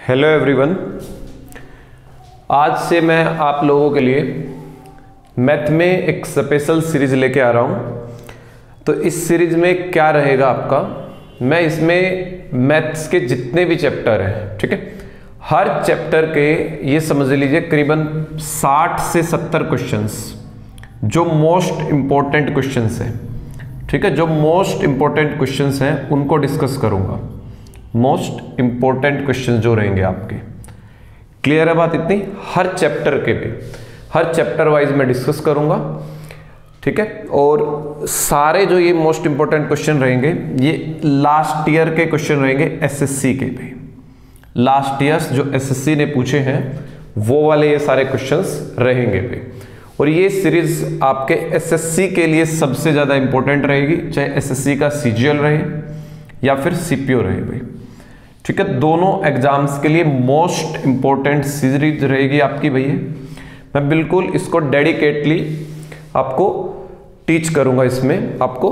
Hello everyone, आज से मैं आप लोगों के लिए मैथ में एक स्पेशल सीरीज लेके आ रहा हूँ। तो इस सीरीज में क्या रहेगा आपका, मैं इसमें मैथ्स के जितने भी चैप्टर हैं, ठीक है, हर चैप्टर के ये समझ लीजिए करीबन 60 से 70 क्वेश्चंस जो मोस्ट इम्पोर्टेंट क्वेश्चंस हैं, ठीक है, जो मोस्ट इम्पोर्टेंट क्वेश्चंस हैं उनको डिस्कस करूँगा। मोस्ट इंपॉर्टेंट क्वेश्चन जो रहेंगे आपके, क्लियर है बात इतनी। हर चैप्टर के भी, हर चैप्टर वाइज मैं डिस्कस करूंगा, ठीक है। और सारे जो ये मोस्ट इंपॉर्टेंट क्वेश्चन रहेंगे ये लास्ट ईयर के क्वेश्चन रहेंगे, एसएससी के भी। लास्ट ईयर जो एसएससी ने पूछे हैं वो वाले ये सारे क्वेश्चंस रहेंगे भी। और ये सीरीज आपके एसएससी के लिए सबसे ज्यादा इंपॉर्टेंट रहेगी, चाहे एसएससी का सीजीएल रहे या फिर सीपीओ रहे भाई, ठीक है। दोनों एग्जाम्स के लिए मोस्ट इंपॉर्टेंट सीरीज रहेगी आपकी भैया। मैं बिल्कुल इसको डेडिकेटली आपको टीच करूंगा इसमें आपको,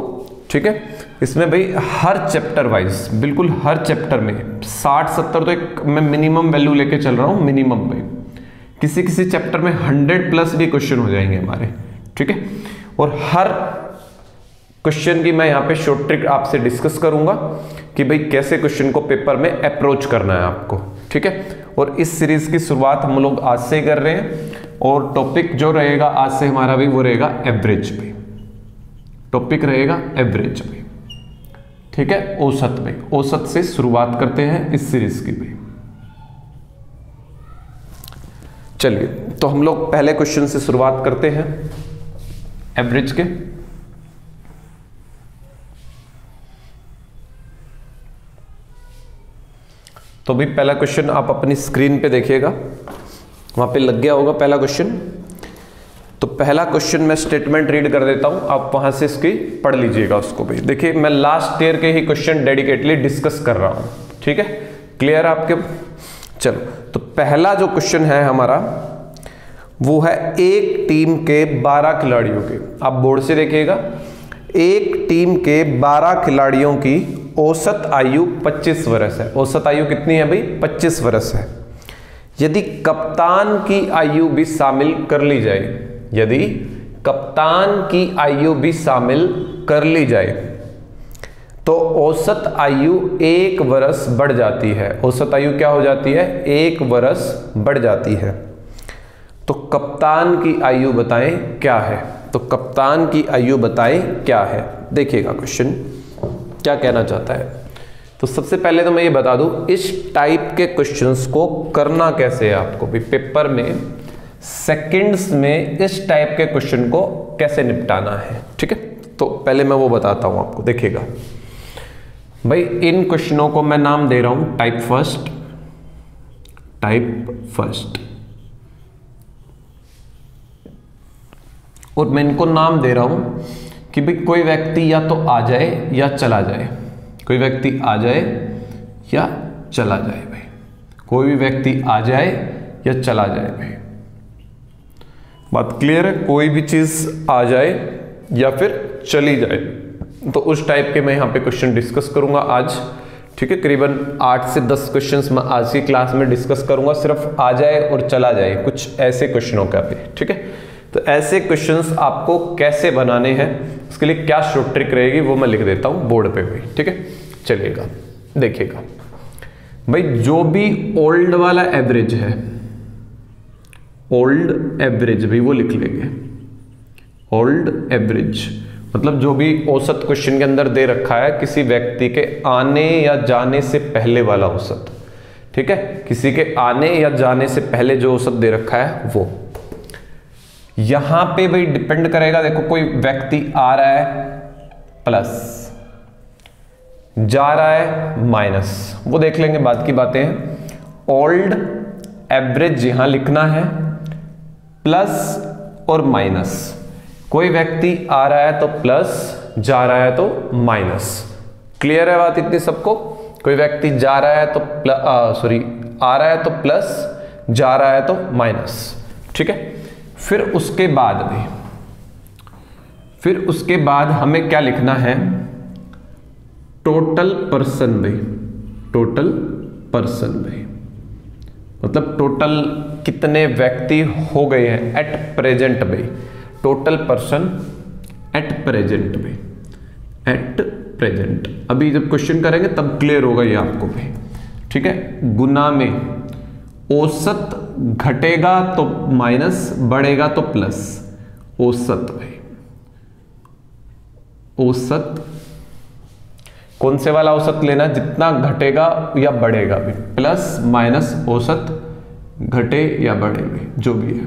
ठीक है। इसमें भाई हर चैप्टर वाइज, बिल्कुल हर चैप्टर में 60-70 तो एक मैं मिनिमम वैल्यू लेके चल रहा हूं, मिनिमम भाई। किसी किसी चैप्टर में 100+ भी क्वेश्चन हो जाएंगे हमारे, ठीक है। और हर क्वेश्चन की मैं यहाँ पे शॉर्ट ट्रिक आपसे डिस्कस करूंगा कि भाई कैसे क्वेश्चन को पेपर में अप्रोच करना है आपको, ठीक है। और इस सीरीज की शुरुआत हम लोग आज से ही कर रहे हैं और टॉपिक जो रहेगा आज से हमारा भी वो रहेगा एवरेज पे। टॉपिक रहेगा एवरेज पे, ठीक है, औसत पे। औसत से शुरुआत करते हैं इस सीरीज की भी। चलिए तो हम लोग पहले क्वेश्चन से शुरुआत करते हैं एवरेज के। तो भी पहला क्वेश्चन आप अपनी स्क्रीन पे देखिएगा, वहां पे लग गया होगा पहला क्वेश्चन। तो पहला क्वेश्चन मैं स्टेटमेंट रीड कर देता हूं, आप वहां से इसकी पढ़ लीजिएगा उसको भी। देखिए मैं लास्ट ईयर के ही क्वेश्चन डेडिकेटली डिस्कस कर रहा हूं, ठीक है, क्लियर आपके। चलो तो पहला जो क्वेश्चन है हमारा वो है एक टीम के 12 खिलाड़ियों के, आप बोर्ड से देखिएगा, एक टीम के 12 खिलाड़ियों की औसत आयु 25 वर्ष है। औसत आयु कितनी है भाई? 25 वर्ष है। यदि कप्तान की आयु भी शामिल कर ली जाए, यदि कप्तान की आयु भी शामिल कर ली जाए तो औसत आयु 1 वर्ष बढ़ जाती है। औसत आयु क्या हो जाती है? 1 वर्ष बढ़ जाती है। तो कप्तान की आयु बताएं क्या है? तो कप्तान की आयु बताएं क्या है? देखिएगा क्वेश्चन क्या कहना चाहता है। तो सबसे पहले तो मैं ये बता दूं, इस टाइप के क्वेश्चंस को करना कैसे है आपको भी पेपर में, सेकंड्स में इस टाइप के क्वेश्चन को कैसे निपटाना है, ठीक है। तो पहले मैं वो बताता हूं आपको, देखिएगा भाई। इन क्वेश्चनों को मैं नाम दे रहा हूं टाइप फर्स्ट, टाइप फर्स्ट, और मैं इनको नाम दे रहा हूं कि भाई कोई व्यक्ति या तो आ जाए या चला जाए, कोई व्यक्ति आ जाए या चला जाए भाई, कोई भी व्यक्ति आ जाए या चला जाए भाई। बात क्लियर है? कोई भी चीज आ जाए या फिर चली जाए। तो उस टाइप के मैं यहाँ पे क्वेश्चन डिस्कस करूंगा आज, ठीक है। करीबन 8 से 10 क्वेश्चंस मैं आज की क्लास में डिस्कस करूंगा, सिर्फ आ जाए और चला जाए, कुछ ऐसे क्वेश्चनों का भी, ठीक है। तो ऐसे क्वेश्चंस आपको कैसे बनाने हैं, उसके लिए क्या शॉर्ट ट्रिक रहेगी वो मैं लिख देता हूं बोर्ड पे भी, ठीक है। चलिएगा देखिएगा भाई, जो भी ओल्ड वाला एवरेज है, ओल्ड एवरेज भी वो लिख लेंगे। ओल्ड एवरेज मतलब जो भी औसत क्वेश्चन के अंदर दे रखा है, किसी व्यक्ति के आने या जाने से पहले वाला औसत, ठीक है, किसी के आने या जाने से पहले जो औसत दे रखा है वो। यहां पे भाई डिपेंड करेगा, देखो कोई व्यक्ति आ रहा है प्लस, जा रहा है माइनस, वो देख लेंगे, बाद की बातें हैं। ओल्ड एवरेज यहां लिखना है प्लस और माइनस। कोई व्यक्ति आ रहा है तो प्लस, जा रहा है तो माइनस। क्लियर है बात इतनी सबको? कोई व्यक्ति जा रहा है तो आ रहा है तो प्लस, जा रहा है तो माइनस, ठीक है। फिर उसके बाद हमें क्या लिखना है? टोटल पर्सन भाई, टोटल पर्सन भाई, मतलब टोटल कितने व्यक्ति हो गए हैं एट प्रेजेंट भाई, टोटल पर्सन एट प्रेजेंट भाई, एट प्रेजेंट। अभी जब क्वेश्चन करेंगे तब क्लियर होगा ये आपको भाई, ठीक है। गुना में औसत घटेगा तो माइनस, बढ़ेगा तो प्लस। औसत भाई, औसत कौन से वाला औसत लेना, जितना घटेगा या बढ़ेगा भी, प्लस माइनस औसत घटे या बढ़े भी, जो भी है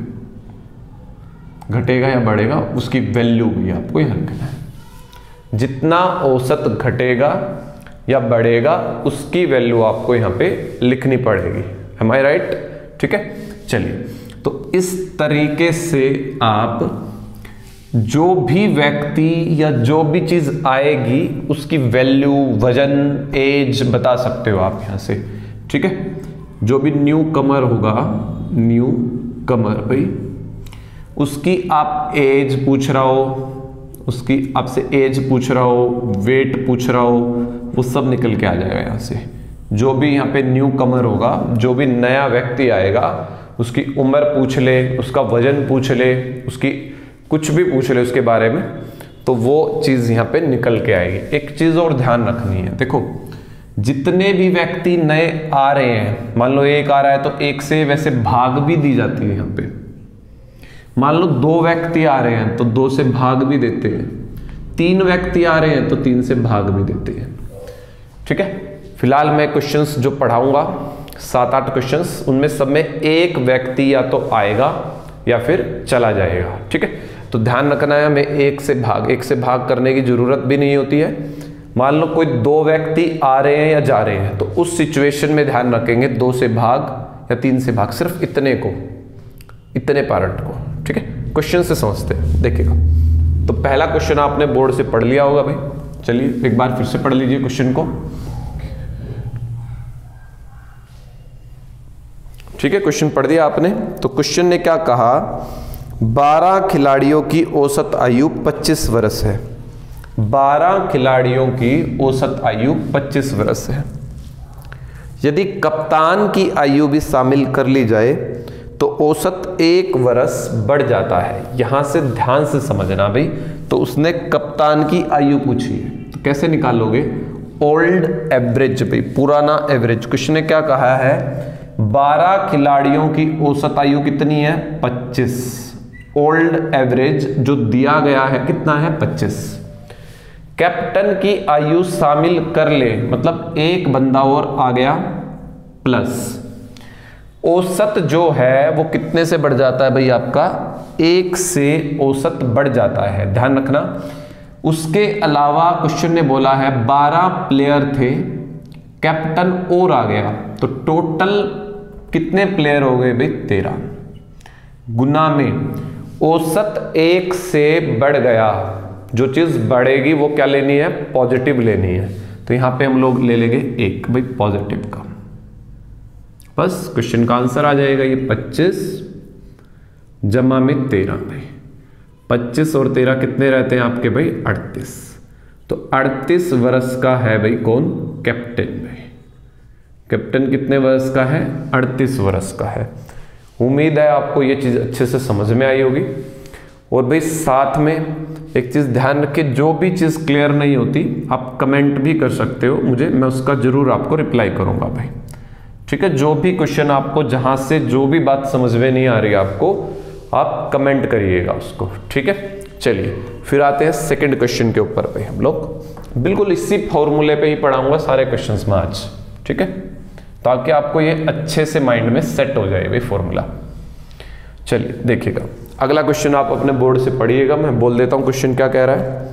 घटेगा या बढ़ेगा उसकी वैल्यू भी आपको यहां लिखना है। जितना औसत घटेगा या बढ़ेगा उसकी वैल्यू आपको यहां पे लिखनी पड़ेगी। एम आई राइट? ठीक है, चलिए। तो इस तरीके से आप जो भी व्यक्ति या जो भी चीज आएगी उसकी वैल्यू, वजन, एज बता सकते हो आप यहां से, ठीक है। जो भी न्यू कमर होगा, न्यू कमर भाई, उसकी आप एज पूछ रहा हो, उसकी आपसे एज पूछ रहा हो, वेट पूछ रहा हो, वो सब निकल के आ जाएगा यहां से। जो भी यहाँ पे न्यू कमर होगा, जो भी नया व्यक्ति आएगा, उसकी उम्र पूछ ले, उसका वजन पूछ ले, उसकी कुछ भी पूछ ले उसके बारे में, तो वो चीज यहाँ पे निकल के आएगी। एक चीज और ध्यान रखनी है, देखो जितने भी व्यक्ति नए आ रहे हैं, मान लो एक आ रहा है तो एक से वैसे भाग भी दी जाती है यहाँ पे। मान लो 2 व्यक्ति आ रहे हैं तो 2 से भाग भी देते हैं, 3 व्यक्ति आ रहे हैं तो 3 से भाग भी देते हैं, ठीक है। फिलहाल मैं क्वेश्चंस जो पढ़ाऊंगा 7-8 क्वेश्चंस, उनमें सब में एक व्यक्ति या तो आएगा या फिर चला जाएगा, ठीक है। तो ध्यान रखना है, हमें एक से भाग करने की जरूरत भी नहीं होती है। मान लो कोई 2 व्यक्ति आ रहे हैं या जा रहे हैं, तो उस सिचुएशन में ध्यान रखेंगे 2 से भाग या 3 से भाग, सिर्फ इतने को, इतने पार्ट को, ठीक है। क्वेश्चन से समझते हैं, देखिएगा। तो पहला क्वेश्चन आपने बोर्ड से पढ़ लिया होगा भाई, चलिए एक बार फिर से पढ़ लीजिए क्वेश्चन को, ठीक है। क्वेश्चन पढ़ दिया आपने। तो क्वेश्चन ने क्या कहा, 12 खिलाड़ियों की औसत आयु 25 वर्ष है। 12 खिलाड़ियों की औसत आयु 25 वर्ष है। यदि कप्तान की आयु भी शामिल कर ली जाए तो औसत 1 वर्ष बढ़ जाता है। यहां से ध्यान से समझना भाई। तो उसने कप्तान की आयु पूछी है, तो कैसे निकालोगे, ओल्ड एवरेज भाई, पुराना एवरेज। क्वेश्चन ने क्या कहा है, 12 खिलाड़ियों की औसत आयु कितनी है, 25। ओल्ड एवरेज जो दिया गया है कितना है, 25। कैप्टन की आयु शामिल कर ले, मतलब एक बंदा और आ गया, प्लस औसत जो है वो कितने से बढ़ जाता है भाई, आपका 1 से औसत बढ़ जाता है, ध्यान रखना। उसके अलावा क्वेश्चन ने बोला है 12 प्लेयर थे, कैप्टन और आ गया, तो टोटल कितने प्लेयर हो गए भाई, 13। गुना में औसत 1 से बढ़ गया, जो चीज बढ़ेगी वो क्या लेनी है, पॉजिटिव लेनी है। तो यहां पे हम लोग ले लेंगे 1 भाई, पॉजिटिव का, बस क्वेश्चन का आंसर आ जाएगा ये 25 जमा में 13 भाई। 25 और 13 कितने रहते हैं आपके भाई, 38। तो 38 वर्ष का है भाई कौन, कैप्टन भाई। कैप्टन कितने वर्ष का है, 38 वर्ष का है। उम्मीद है आपको ये चीज अच्छे से समझ में आई होगी। और भाई साथ में एक चीज ध्यान रखिए, जो भी चीज क्लियर नहीं होती आप कमेंट भी कर सकते हो मुझे, मैं उसका जरूर आपको रिप्लाई करूंगा भाई, ठीक है। जो भी क्वेश्चन आपको, जहां से जो भी बात समझ में नहीं आ रही आपको, आप कमेंट करिएगा उसको, ठीक है। चलिए फिर आते हैं सेकंड क्वेश्चन के ऊपर भाई। हम लोग बिल्कुल इसी फॉर्मूले पे ही पढ़ाऊंगा सारे क्वेश्चंस में आज, ठीक है, ताकि आपको ये अच्छे से माइंड में सेट हो जाए भाई फॉर्मूला। चलिए देखिएगा, अगला क्वेश्चन आप अपने बोर्ड से पढ़िएगा, मैं बोल देता हूं क्वेश्चन क्या कह रहा है।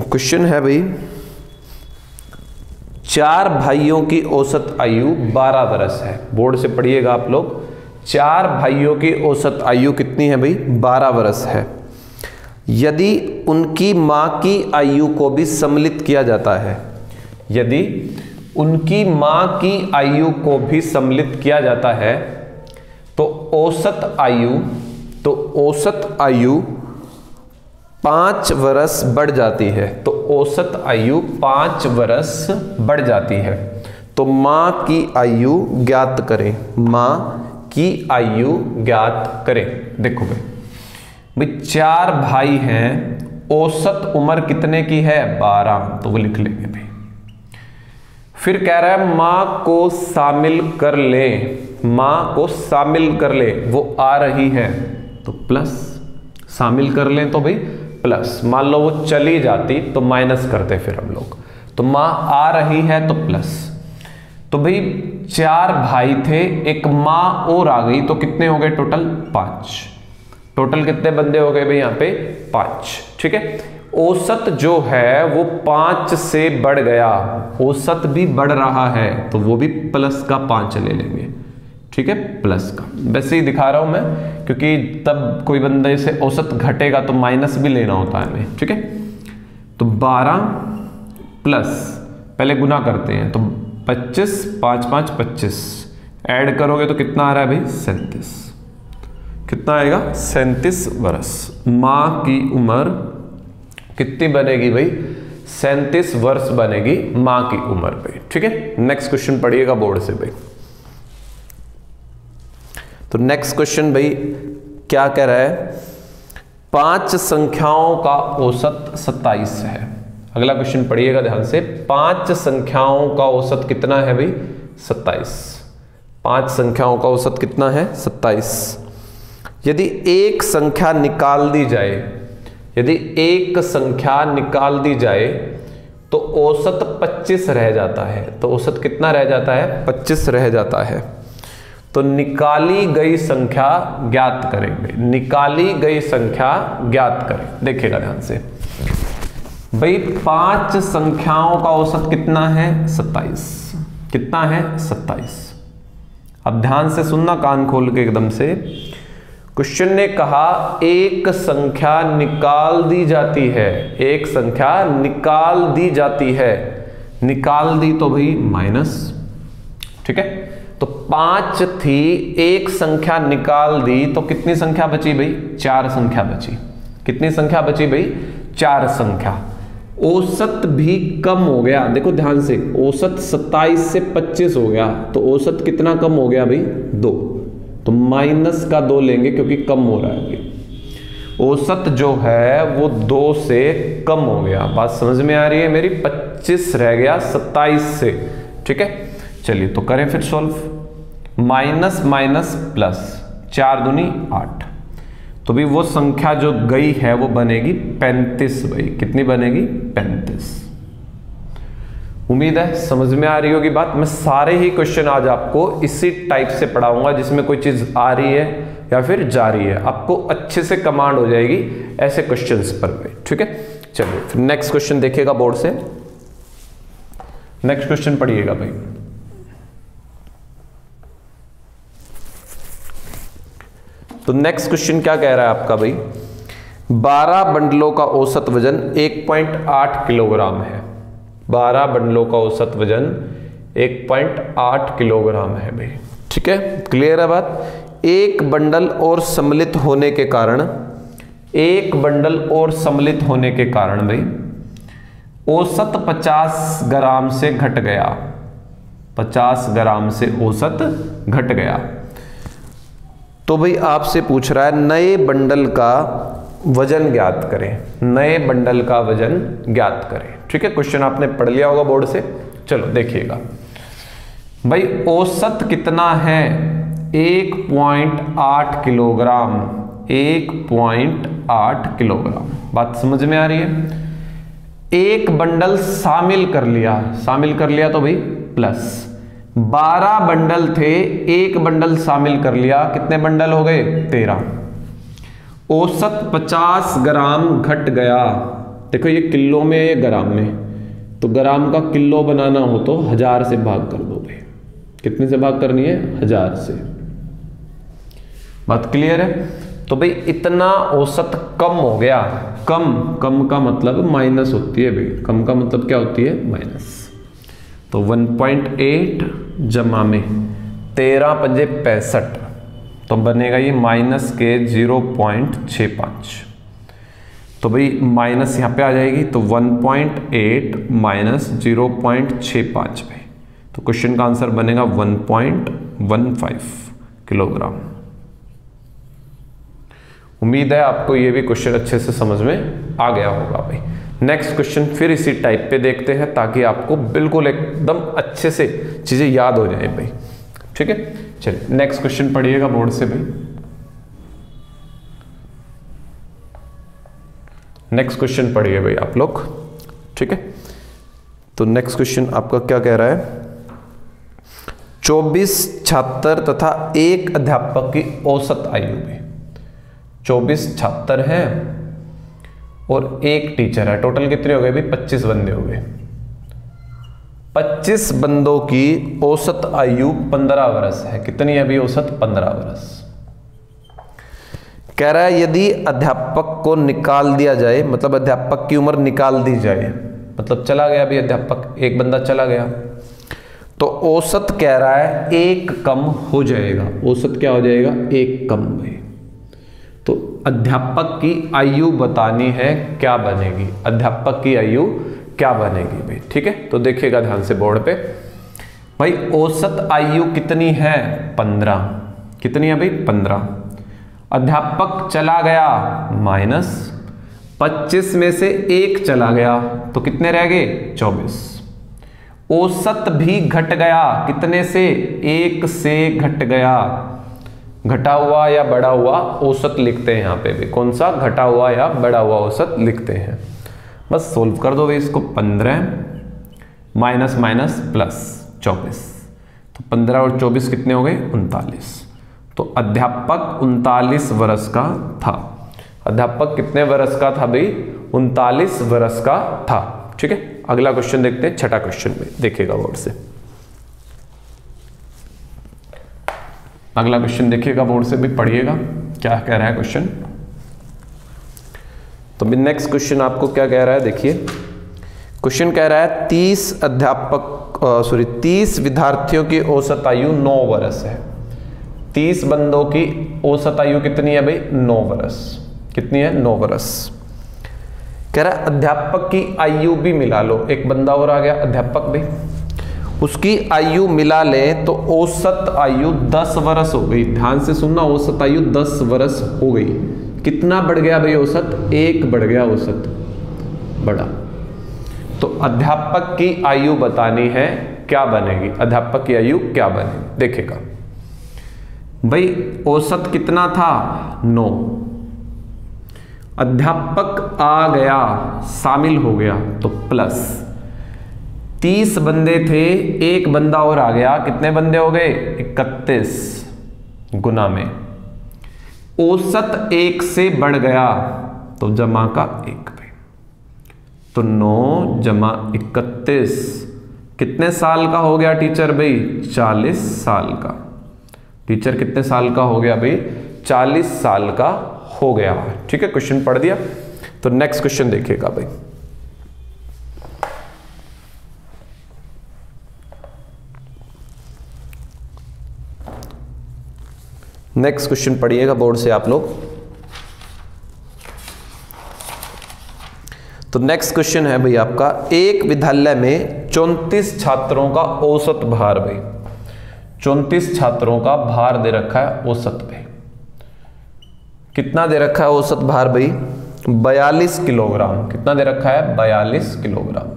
क्वेश्चन है भाई, 4 भाइयों की औसत आयु 12 वर्ष है। बोर्ड से पढ़िएगा आप लोग, 4 भाइयों की औसत आयु कितनी है भाई, 12 वर्ष है। यदि उनकी मां की आयु को भी सम्मिलित किया जाता है, यदि उनकी मां की आयु को भी सम्मिलित किया जाता है तो औसत आयु 5 वर्ष बढ़ जाती है। तो औसत आयु 5 वर्ष बढ़ जाती है। तो माँ की आयु ज्ञात करें, माँ की आयु ज्ञात करें। देखो भाई 4 भाई हैं, औसत उम्र कितने की है 12, तो वो लिख लेंगे भाई। फिर कह रहा है माँ को शामिल कर ले, माँ को शामिल कर ले, वो आ रही है तो प्लस, शामिल कर लें तो भाई प्लस, मान लो वो चली जाती तो माइनस करते फिर हम लोग, तो माँ आ रही है तो प्लस। तो भाई 4 भाई थे, एक माँ और आ गई तो कितने हो गए टोटल 5। टोटल कितने बंदे हो गए भाई यहाँ पे 5, ठीक है। औसत जो है वो 5 से बढ़ गया, औसत भी बढ़ रहा है तो वो भी प्लस का 5 ले लेंगे, ठीक है, प्लस का। वैसे ही दिखा रहा हूं मैं क्योंकि तब कोई बंदे से औसत घटेगा तो माइनस भी लेना होता है हमें, ठीक है। तो 12 प्लस, पहले गुना करते हैं, तो 25, 5 5 25, ऐड करोगे तो कितना आ रहा है भाई 37। कितना आएगा 37 वर्ष। माँ की उम्र कितनी बनेगी भाई 37 वर्ष बनेगी माँ की उम्र पे, ठीक है। नेक्स्ट क्वेश्चन पढ़िएगा बोर्ड से भाई। तो नेक्स्ट क्वेश्चन भाई क्या कह रहा है, 5 संख्याओं का औसत 27 है। अगला क्वेश्चन पढ़िएगा ध्यान से, 5 संख्याओं का औसत कितना है भाई 27। 5 संख्याओं का औसत कितना है 27। यदि एक संख्या निकाल दी जाए, यदि एक संख्या निकाल दी जाए तो औसत 25 रह जाता है। तो औसत कितना रह जाता है 25 रह जाता है। तो निकाली गई संख्या ज्ञात करेंगे, निकाली गई संख्या ज्ञात करें। देखिएगा ध्यान से भाई, 5 संख्याओं का औसत कितना है 27। कितना है 27। अब ध्यान से सुनना, कान खोल के एकदम से। क्वेश्चन ने कहा एक संख्या निकाल दी जाती है, एक संख्या निकाल दी जाती है, निकाल दी तो भाई माइनस, ठीक है। तो 5 थी, एक संख्या निकाल दी तो कितनी संख्या बची भाई 4 संख्या बची। कितनी संख्या बची भाई 4 संख्या। औसत भी कम हो गया, देखो ध्यान से, औसत 27 से 25 हो गया तो औसत कितना कम हो गया भाई 2, तो माइनस का 2 लेंगे क्योंकि कम हो रहा है भाई। औसत जो है वो 2 से कम हो गया। बात समझ में आ रही है मेरी, 25 रह गया 27 से, ठीक है। चलिए तो करें फिर सॉल्व। माइनस माइनस प्लस, 4 दूनी 8, तो भी वो संख्या जो गई है वो बनेगी 35 भाई। कितनी बनेगी 35। उम्मीद है समझ में आ रही होगी बात। मैं सारे ही क्वेश्चन आज आपको इसी टाइप से पढ़ाऊंगा जिसमें कोई चीज आ रही है या फिर जा रही है, आपको अच्छे से कमांड हो जाएगी ऐसे क्वेश्चंस पर भाई, ठीक है। चलिए फिर नेक्स्ट क्वेश्चन देखिएगा बोर्ड से। नेक्स्ट क्वेश्चन पढ़िएगा भाई। तो नेक्स्ट क्वेश्चन क्या कह रहा है आपका भाई, 12 बंडलों का औसत वजन 1.8 किलोग्राम है। 12 बंडलों का औसत वजन 1.8 किलोग्राम है भाई, ठीक है। क्लियर है बात। एक बंडल और सम्मिलित होने के कारण, एक बंडल और सम्मिलित होने के कारण भाई औसत 50 ग्राम से घट गया, 50 ग्राम से औसत घट गया। तो भाई आपसे पूछ रहा है नए बंडल का वजन ज्ञात करें, नए बंडल का वजन ज्ञात करें, ठीक है। क्वेश्चन आपने पढ़ लिया होगा बोर्ड से। चलो देखिएगा भाई, औसत कितना है 1.8 किलोग्राम, 1.8 किलोग्राम। बात समझ में आ रही है। एक बंडल शामिल कर लिया, शामिल कर लिया तो भाई प्लस, 12 बंडल थे, एक बंडल शामिल कर लिया, कितने बंडल हो गए 13। औसत 50 ग्राम घट गया। देखो ये किलो में, ये ग्राम में, तो ग्राम का किलो बनाना हो तो 1000 से भाग कर दो भाई। कितने से भाग करनी है 1000 से। बात क्लियर है। तो भाई इतना औसत कम हो गया। कम, कम का मतलब माइनस होती है भाई, कम का मतलब क्या होती है माइनस। तो 1.8 जमा में 13 पंजे 65, तो बनेगा ये माइनस के 0.65। तो भाई माइनस यहाँ पे आ जाएगी, तो 1.8 माइनस 0.65 भाई, तो क्वेश्चन का आंसर बनेगा 1.15 किलोग्राम। उम्मीद है आपको ये भी क्वेश्चन अच्छे से समझ में आ गया होगा भाई। नेक्स्ट क्वेश्चन फिर इसी टाइप पे देखते हैं ताकि आपको बिल्कुल एकदम अच्छे से चीजें याद हो जाए भाई। ठीक है, चलिए नेक्स्ट क्वेश्चन पढ़िएगा बोर्ड से भाई। नेक्स्ट क्वेश्चन पढ़िए भाई आप लोग। ठीक है, तो नेक्स्ट क्वेश्चन आपका क्या कह रहा है, 24 छात्र तथा एक अध्यापक की औसत आयु में। 24 छात्र हैं और एक टीचर है, टोटल कितने हो गए भाई, 25 बंदे हो गए। 25 बंदों की औसत आयु 15 वर्ष है। कितनी है अभी औसत, 15 वर्ष। कह रहा है यदि अध्यापक को निकाल दिया जाए, मतलब अध्यापक की उम्र निकाल दी जाए, मतलब चला गया अभी अध्यापक, एक बंदा चला गया, तो औसत कह रहा है एक कम हो जाएगा। औसत क्या हो जाएगा, एक कम भाई। तो अध्यापक की आयु बतानी है, क्या बनेगी, अध्यापक की आयु क्या बनेगी भाई। ठीक है, तो देखिएगा ध्यान से बोर्ड पे भाई। औसत आयु कितनी है, 15। कितनी है भाई, 15। अध्यापक चला गया माइनस 25 में से एक चला गया तो कितने रह गए, 24। औसत भी घट गया, कितने से, एक से घट गया। घटा हुआ या बढ़ा हुआ औसत लिखते हैं यहाँ पे भी, कौन सा, घटा हुआ या बढ़ा हुआ औसत लिखते हैं। बस सोल्व कर दो भाई इसको। 15 माइनस माइनस प्लस 24, तो 15 और 24 कितने हो गए, 39। तो अध्यापक 39 वर्ष का था। अध्यापक कितने वर्ष का था भाई, 39 वर्ष का था। ठीक है, अगला क्वेश्चन देखते हैं, छठा क्वेश्चन में देखिएगा बोर्ड से। अगला क्वेश्चन देखिएगा बोर्ड से भी, पढ़िएगा क्या कह रहा है क्वेश्चन। तो भी नेक्स्ट क्वेश्चन आपको क्या कह रहा है, देखिए क्वेश्चन कह रहा है 30 विद्यार्थियों की औसत आयु 9 वर्ष है। 30 बंदों की औसत आयु कितनी है भाई, 9 वर्ष। कितनी है, 9 वर्ष। कह रहा है अध्यापक की आयु भी मिला लो, एक बंदा और आ गया अध्यापक भाई, उसकी आयु मिला लें तो औसत आयु 10 वर्ष हो गई। ध्यान से सुनना, औसत आयु 10 वर्ष हो गई। कितना बढ़ गया भाई औसत, एक बढ़ गया औसत, बढ़ा। तो अध्यापक की आयु बतानी है, क्या बनेगी, अध्यापक की आयु क्या बनेगी, देखेगा भाई। औसत कितना था, 9। अध्यापक आ गया, शामिल हो गया तो प्लस। 30 बंदे थे, एक बंदा और आ गया, कितने बंदे हो गए, 31 गुना में। औसत 1 से बढ़ गया तो जमा का 1 पे, तो 9 जमा 31 कितने साल का हो गया टीचर भाई, 40 साल का। टीचर कितने साल का हो गया भाई, 40 साल का हो गया। ठीक है, क्वेश्चन पढ़ दिया। तो नेक्स्ट क्वेश्चन देखिएगा भाई। नेक्स्ट क्वेश्चन पढ़िएगा बोर्ड से आप लोग। तो नेक्स्ट क्वेश्चन है भाई आपका, एक विद्यालय में 34 छात्रों का औसत भार भाई। 34 छात्रों का भार दे रखा है औसत पे। कितना दे रखा है औसत भार भाई, 42 किलोग्राम। कितना दे रखा है, 42 किलोग्राम।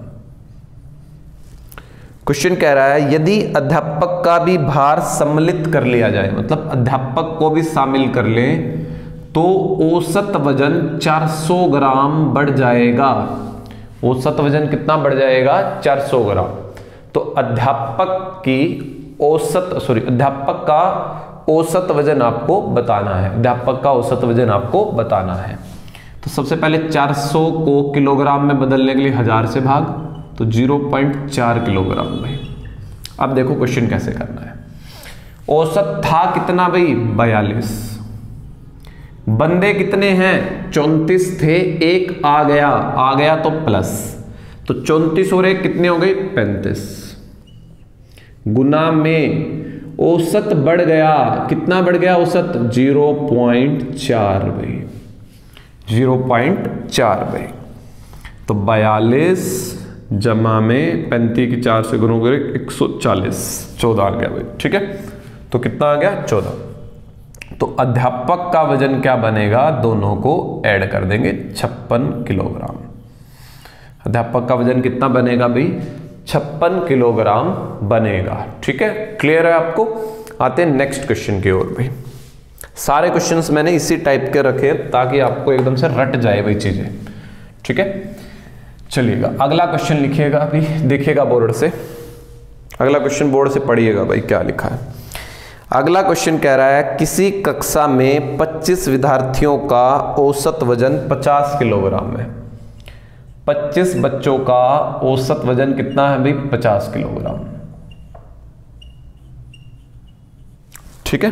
क्वेश्चन कह रहा है यदि अध्यापक का भी भार सम्मिलित कर लिया जाए, मतलब अध्यापक को भी शामिल कर ले, तो औसत वजन 400 ग्राम बढ़ जाएगा। औसत वजन कितना बढ़ जाएगा, 400 ग्राम। तो अध्यापक का औसत वजन आपको बताना है। अध्यापक का औसत वजन आपको बताना है। तो सबसे पहले 400 को किलोग्राम में बदलने के लिए 1000 से भाग, तो 0.4 किलोग्राम भाई। अब देखो क्वेश्चन कैसे करना है। औसत था कितना भाई, 42। बंदे कितने हैं, 34 थे, एक आ गया तो प्लस, तो 34 और एक कितने हो गए, 35 गुना में औसत बढ़ गया। कितना बढ़ गया औसत, 0.4 भाई, 0.4 भाई। तो 42 जमा में 35 की 4 से गुणा करें 140, 14 आ गया भाई। ठीक है, तो कितना आ गया 14। तो अध्यापक का वजन क्या बनेगा, दोनों को ऐड कर देंगे 56 किलोग्राम। अध्यापक का वजन कितना बनेगा भाई, 56 किलोग्राम बनेगा। ठीक है, क्लियर है आपको। आते हैं नेक्स्ट क्वेश्चन की ओर भाई। सारे क्वेश्चंस मैंने इसी टाइप के रखे हैं ताकि आपको एकदम से रट जाए भाई चीजें। ठीक है, चलिएगा अगला क्वेश्चन लिखिएगा अभी, देखिएगा बोर्ड से। अगला क्वेश्चन बोर्ड से पढ़िएगा भाई क्या लिखा है। अगला क्वेश्चन कह रहा है किसी कक्षा में 25 विद्यार्थियों का औसत वजन 50 किलोग्राम है। 25 बच्चों का औसत वजन कितना है भाई, 50 किलोग्राम। ठीक है,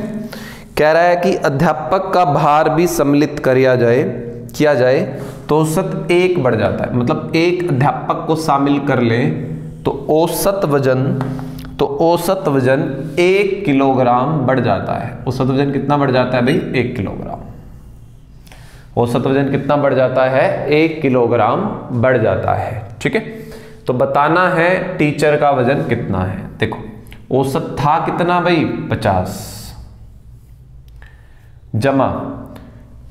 कह रहा है कि अध्यापक का भार भी सम्मिलित किया जाए तो औसत 1 बढ़ जाता है। मतलब एक अध्यापक को शामिल कर लें तो औसत वजन 1 किलोग्राम बढ़ जाता है। औसत वजन कितना बढ़ जाता है भाई, 1 किलोग्राम। औसत वजन कितना बढ़ जाता है, 1 किलोग्राम बढ़ जाता है। ठीक है, तो बताना है टीचर का वजन कितना है। देखो औसत था कितना भाई, 50 जमा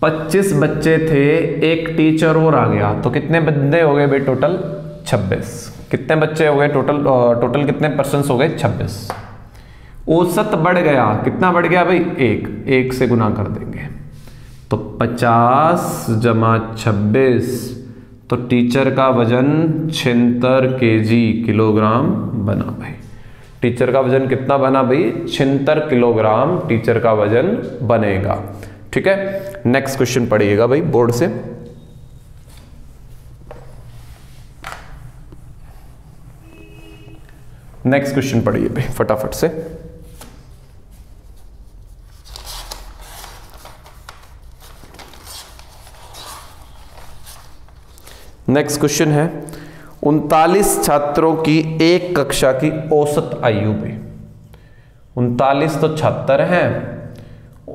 25 बच्चे थे, एक टीचर और आ गया तो कितने बंदे हो गए भाई, टोटल 26। कितने बच्चे हो गए टोटल कितने पर्सन हो गए, 26। औसत बढ़ गया, कितना बढ़ गया भाई, 1 से गुना कर देंगे तो 50 जमा 26, तो टीचर का वजन 76 केजी किलोग्राम बना भाई। टीचर का वजन कितना बना भाई, 76 किलोग्राम टीचर का वजन बनेगा। ठीक है, नेक्स्ट क्वेश्चन पढ़िएगा भाई बोर्ड से। नेक्स्ट क्वेश्चन पढ़िए भाई फटाफट से। नेक्स्ट क्वेश्चन है 39 छात्रों की एक कक्षा की औसत आयु पे। 39 तो छात्र हैं,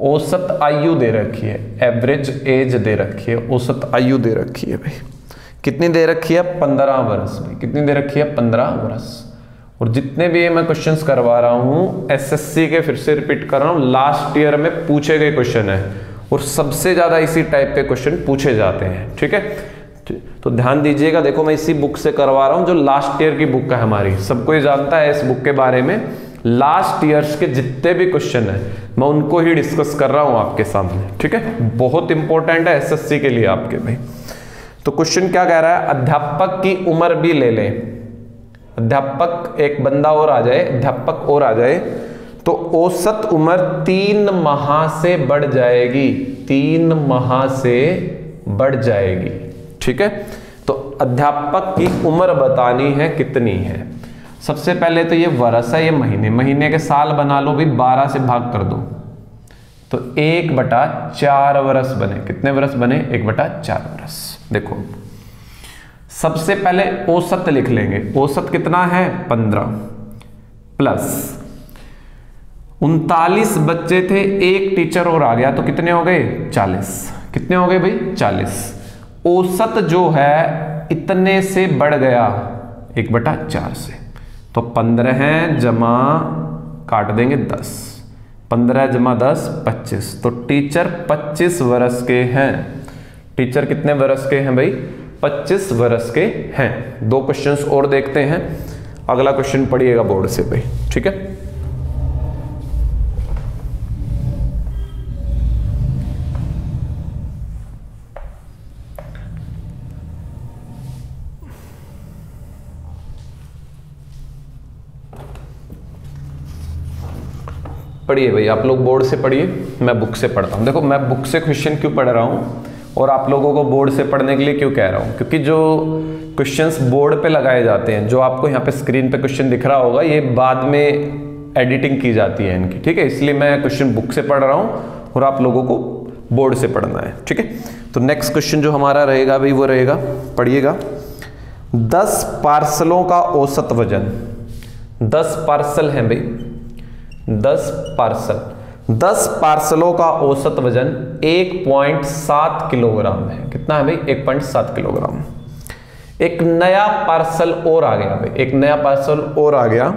औसत आयु दे रखी है, एवरेज एज दे रखी है, औसत आयु दे रखी है भाई। कितनी दे रखी है, 15 वर्ष भाई। कितनी दे रखी है, 15 वर्ष। और जितने भी मैं क्वेश्चंस करवा रहा हूं एसएससी के, फिर से रिपीट कर रहा हूं, लास्ट ईयर में पूछे गए क्वेश्चन है और सबसे ज्यादा इसी टाइप के क्वेश्चन पूछे जाते हैं। ठीक है, तो ध्यान दीजिएगा। देखो मैं इसी बुक से करवा रहा हूं जो लास्ट ईयर की बुक है हमारी, सबको ही जानता है इस बुक के बारे में। लास्ट ईयर्स के जितने भी क्वेश्चन है मैं उनको ही डिस्कस कर रहा हूं आपके सामने। ठीक है, बहुत इंपॉर्टेंट है एसएससी के लिए आपके भाई। तो क्वेश्चन क्या कह रहा है, अध्यापक की उम्र भी ले लें। अध्यापक एक बंदा और आ जाए, अध्यापक और आ जाए तो औसत उम्र 3 माह से बढ़ जाएगी। 3 माह से बढ़ जाएगी। ठीक है, तो अध्यापक की उम्र बतानी है कितनी है। सबसे पहले तो ये वर्ष है, ये महीने के साल बना लो भी, 12 से भाग कर दो तो 1/4 वर्ष बने। कितने वर्ष बने, 1/4 वर्ष। देखो सबसे पहले औसत लिख लेंगे। औसत कितना है, 15 प्लस 39 बच्चे थे, एक टीचर और आ गया तो कितने हो गए, 40। कितने हो गए भाई, 40। औसत जो है इतने से बढ़ गया 1/4 से, तो 15 जमा काट देंगे 10, 15 जमा 10 25। तो टीचर 25 वर्ष के हैं। टीचर कितने वर्ष के हैं भाई, 25 वर्ष के हैं। 2 क्वेश्चंस और देखते हैं। अगला क्वेश्चन पढ़िएगा बोर्ड से भाई। ठीक है, पढ़िए भाई, आप लोग बोर्ड से पढ़िए, मैं बुक से पढ़ता हूँ। देखो मैं बुक से क्वेश्चन क्यों पढ़ रहा हूँ और आप लोगों को बोर्ड से पढ़ने के लिए क्यों कह रहा हूँ, क्योंकि जो क्वेश्चंस बोर्ड पे लगाए जाते हैं, जो आपको यहाँ पे स्क्रीन पे क्वेश्चन दिख रहा होगा, ये बाद में एडिटिंग की जाती है इनकी। ठीक है, इसलिए मैं क्वेश्चन बुक से पढ़ रहा हूँ और आप लोगों को बोर्ड से पढ़ना है। ठीक है, तो नेक्स्ट क्वेश्चन जो हमारा रहेगा भाई वो रहेगा, पढ़िएगा, 10 पार्सलों का औसत वजन। 10 पार्सल हैं भाई, 10 पार्सल, 10 पार्सलों का औसत वजन 1.7 किलोग्राम है। कितना है भाई, 1.7 किलोग्राम। एक नया पार्सल और आ गया भाई, एक नया पार्सल और आ गया,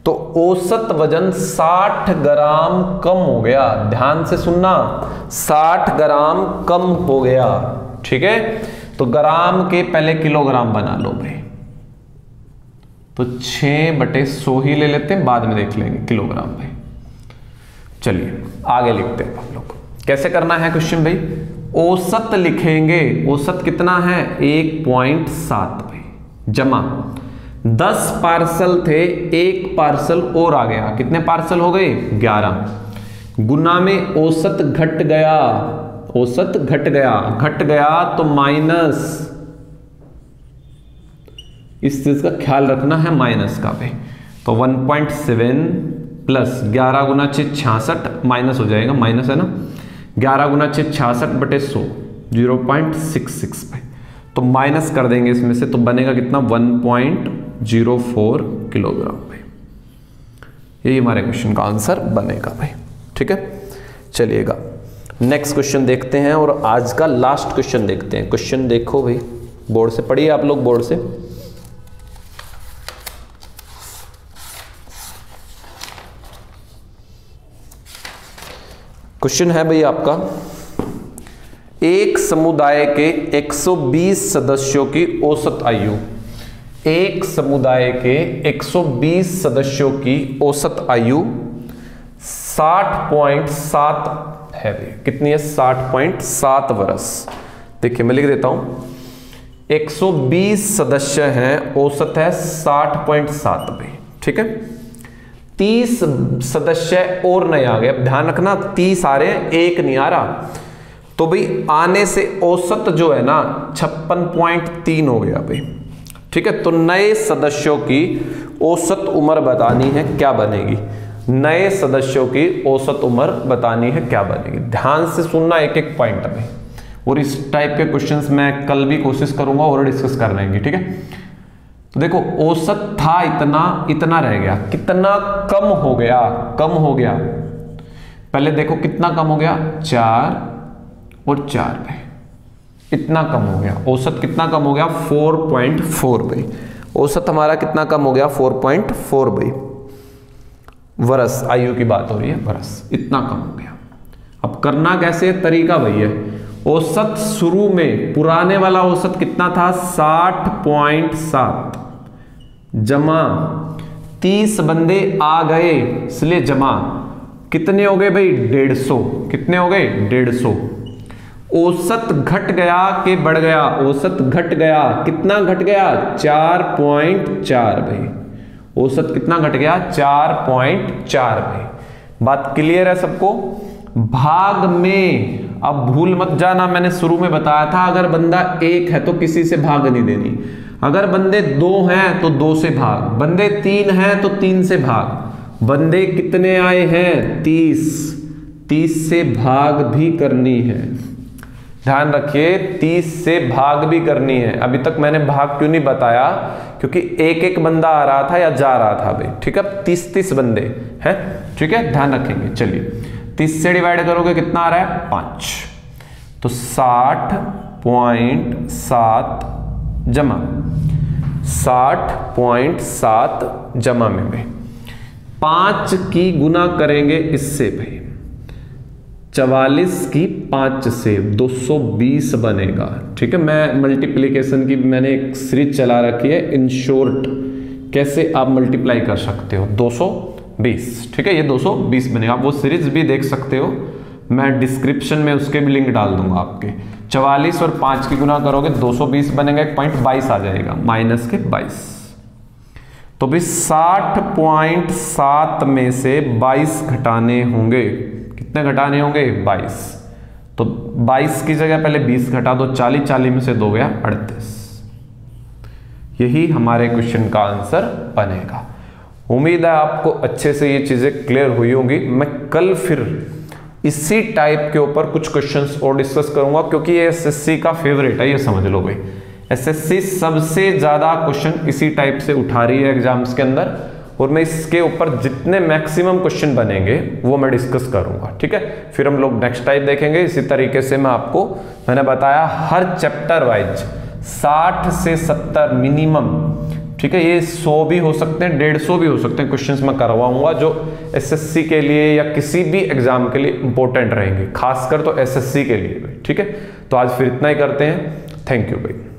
तो औसत वजन 60 ग्राम कम हो गया। ध्यान से सुनना, 60 ग्राम कम हो गया, ठीक है। तो ग्राम के पहले किलोग्राम बना लो भाई, तो 6/100 ही ले लेते हैं, बाद में देख लेंगे किलोग्राम भाई। चलिए आगे लिखते हैं हम लोग। कैसे करना है क्वेश्चन भाई, औसत लिखेंगे, औसत कितना है 1.7 भाई, जमा 10 पार्सल थे, एक पार्सल और आ गया, कितने पार्सल हो गए 11, गुना में औसत घट गया, औसत घट गया, घट गया तो माइनस, इस चीज का ख्याल रखना है माइनस का भाई। तो 1.7 प्लस 11 गुना 6 66, माइनस हो जाएगा, माइनस है ना, 11 गुना 6 66/100 0.66 भाई। तो माइनस कर देंगे इसमें से, तो बनेगा कितना 1.04 किलोग्राम भाई। यही हमारे क्वेश्चन का आंसर बनेगा भाई, ठीक है। चलिएगा नेक्स्ट क्वेश्चन देखते हैं, और आज का लास्ट क्वेश्चन देखते हैं। क्वेश्चन देखो भाई, बोर्ड से पढ़िए आप लोग, बोर्ड से। क्वेश्चन है भाई आपका, एक समुदाय के 120 सदस्यों की औसत आयु, एक समुदाय के 120 सदस्यों की औसत आयु 60.7 है भाई। कितनी है 60.7 वर्ष। देखिए मैं लिख देता हूं, 120 सदस्य हैं, औसत है 60.7 भाई, ठीक है। 30 सदस्य और नए आ गए, अब ध्यान रखना 30 आ रहे हैं, एक नहीं आ रहा, तो भाई आने से औसत जो है ना 56.3 हो गया भाई, ठीक है। तो नए सदस्यों की औसत उम्र बतानी है, क्या बनेगी, नए सदस्यों की औसत उम्र बतानी है, क्या बनेगी। ध्यान से सुनना एक एक पॉइंट में, और इस टाइप के क्वेश्चंस मैं कल भी कोशिश करूंगा और डिस्कस कर लेंगे, ठीक है। तो देखो औसत था इतना, इतना रह गया, कितना कम हो गया, कम हो गया, पहले देखो कितना कम हो गया 4 और 4 भाई, इतना कम हो गया। औसत कितना कम हो गया 4.4 भाई, औसत हमारा कितना कम हो गया 4.4 भाई, वर्ष, आयु की बात हो रही है, वर्ष, इतना कम हो गया। अब करना कैसे, तरीका भैया, औसत शुरू में पुराने वाला औसत कितना था 60.7, जमा 30 बंदे आ गए इसलिए जमा, कितने हो गए भाई 150, कितने हो गए 150। औसत घट गया कि बढ़ गया, औसत घट गया, कितना घट गया 4.4 भाई, औसत कितना घट गया 4.4 भाई। बात क्लियर है सबको। भाग में अब भूल मत जाना, मैंने शुरू में बताया था, अगर बंदा 1 है तो किसी से भाग नहीं देनी, अगर बंदे 2 हैं तो 2 से भाग, बंदे 3 हैं तो 3 से भाग, बंदे कितने आए हैं 30 से भाग भी करनी है। ध्यान रखिए 30 से भाग भी करनी है। अभी तक मैंने भाग क्यों नहीं बताया, क्योंकि एक एक बंदा आ रहा था या जा रहा था भाई, ठीक है। 30 बंदे हैं, ठीक है, ध्यान रखेंगे। चलिए 30 से डिवाइड करोगे कितना आ रहा है 5, तो 60.7 जमा 60.7 जमा में भाई 5 की गुना करेंगे इससे भाई, 44 की 5 से 220 बनेगा, ठीक है। मैं मल्टीप्लीकेशन की मैंने एक सीरीज चला रखी है, इन शॉर्ट कैसे आप मल्टीप्लाई कर सकते हो 220, ठीक है, ये 220 बनेगा। आप वो सीरीज भी देख सकते हो, मैं डिस्क्रिप्शन में उसके भी लिंक डाल दूंगा आपके। 44 और 5 की गुना करोगे 220 बनेगा, 1.22 आ जाएगा, माइनस के 22। तो भी 60.7 में से 22 घटाने होंगे, कितने घटाने होंगे 22, तो 22 की जगह पहले 20 घटा दो, 40 में से 2 गया 38। यही हमारे क्वेश्चन का आंसर बनेगा। उम्मीद है आपको अच्छे से ये चीजें क्लियर हुई होंगी। मैं कल फिर इसी टाइप के ऊपर कुछ क्वेश्चंस और डिस्कस करूंगा, क्योंकि ये एसएससी का फेवरेट है, ये समझ लो भाई। एसएससी सबसे ज्यादा क्वेश्चन इसी टाइप से उठा रही है एग्जाम्स के अंदर, और मैं इसके ऊपर जितने मैक्सिमम क्वेश्चन बनेंगे वो मैं डिस्कस करूंगा, ठीक है। फिर हम लोग नेक्स्ट टाइप देखेंगे। इसी तरीके से मैं आपको, मैंने बताया हर चैप्टर वाइज 60 से 70 मिनिमम, ठीक है। ये 100 भी हो सकते हैं, 150 भी हो सकते हैं क्वेश्चंस मैं करवाऊंगा जो एसएससी के लिए या किसी भी एग्जाम के लिए इंपॉर्टेंट रहेंगे, खासकर तो एसएससी के लिए, ठीक है। तो आज फिर इतना ही करते हैं। थैंक यू भाई।